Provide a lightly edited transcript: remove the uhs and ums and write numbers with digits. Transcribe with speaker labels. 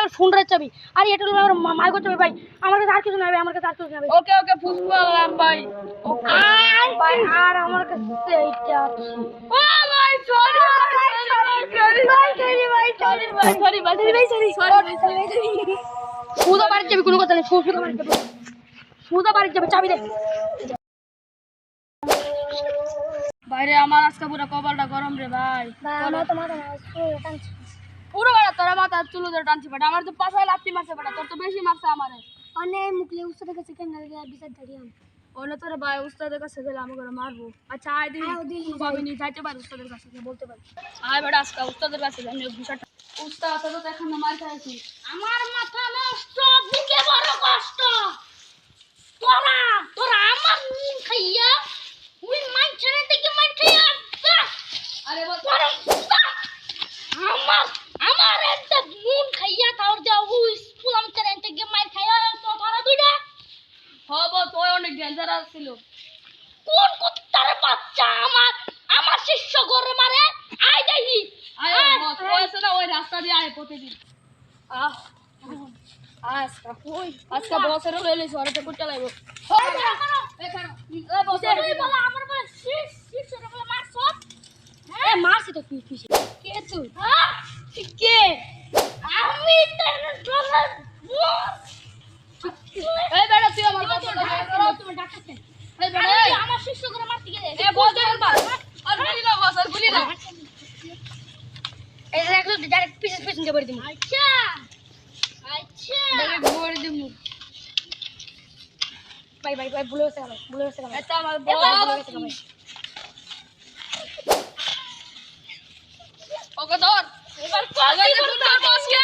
Speaker 1: আমার ফোন রে চাবি আর এটা হলো আমার মাইক চাবি ভাই আমার কাছে আর কিছু নাই ভাই আমার কাছে আর কিছু নাই ভাই
Speaker 2: ওকে ওকে ফুসফুলাম ভাই ওকে
Speaker 1: ভাই আর আমার কাছে এইটা আছে
Speaker 2: ও ভাই সরি
Speaker 1: সুদা বাড়ি যাবি কোনো কথা নেই সুদা বাড়ি যাবে চাবি দে
Speaker 2: বাইরে আমার আজকে পুরো কপালটা গরম রে ভাই
Speaker 1: আমার তো মাথা টানছে
Speaker 2: পুরো বেড়া তোরা মাথা চুলো ধরে টানছি বেটা আমার তো পাশায় লাত্তি মারছে বেটা তোর তো বেশি মারছে আমারে
Speaker 1: অনেক মুখলে উস্তাদের কাছে কেন বিচার দাঁড়িয়ে
Speaker 2: ওনে তোরা ভাই উস্তাদের কাছে গেলে আমাকে মারবো আচ্ছা আয় দিই ভাবি নি যাইতে পারি উস্তাদের কাছে বলতে পারি আয় বেটা আজকে উস্তাদের কাছে যাই বিষয়টা উস্তাদ তো এখন মার খাইছি
Speaker 1: আমার মাথা নষ্ট বুকে বড় কষ্ট তোরা আমার নুন খাইয়া ওই মাইছানে থেকে মার খাইয়া
Speaker 2: আরে বল
Speaker 1: আমার একটা নুন খাইয়া তার যা ওই স্কুল আমি করে থেকে মার খাইয়া তো তোরা দুইটা
Speaker 2: হব তুই অনেক ডেঞ্জার ছিল
Speaker 1: কোন কুত্তার বাচ্চা আমার শিষ্য করে মারে আয় দেখি
Speaker 2: আয় বস ওই আছে না ওই রাস্তা দিয়ে আয় প্রতিদিন আহ আজকা কই আজকা বসের লইলে সরতে কুটতে লাগবো এখানে এ বস
Speaker 1: তুই বলে আমার বলে শিষ্য বলে মারছ এ মারছি তো কি
Speaker 2: কে তুই
Speaker 1: কে আমি তোর ডলার
Speaker 2: এই বেটা তুই আমার কথা
Speaker 1: তুমি ডাকতেছ
Speaker 2: এই বেটা
Speaker 1: আমি আমার শিষ্য করে মারতে গেলে
Speaker 2: এ বস আর গুলি না বস আর গুলি না
Speaker 1: এই দেখো ডাইরেক্ট পিছন দিয়ে বড় দিমু আচ্ছা
Speaker 2: ডাইরেক্ট গোর দিমু
Speaker 1: ভাই ভুলে গেছে
Speaker 2: এটা আমার
Speaker 1: ভাই
Speaker 2: ওকে ধর এবার কল বস কে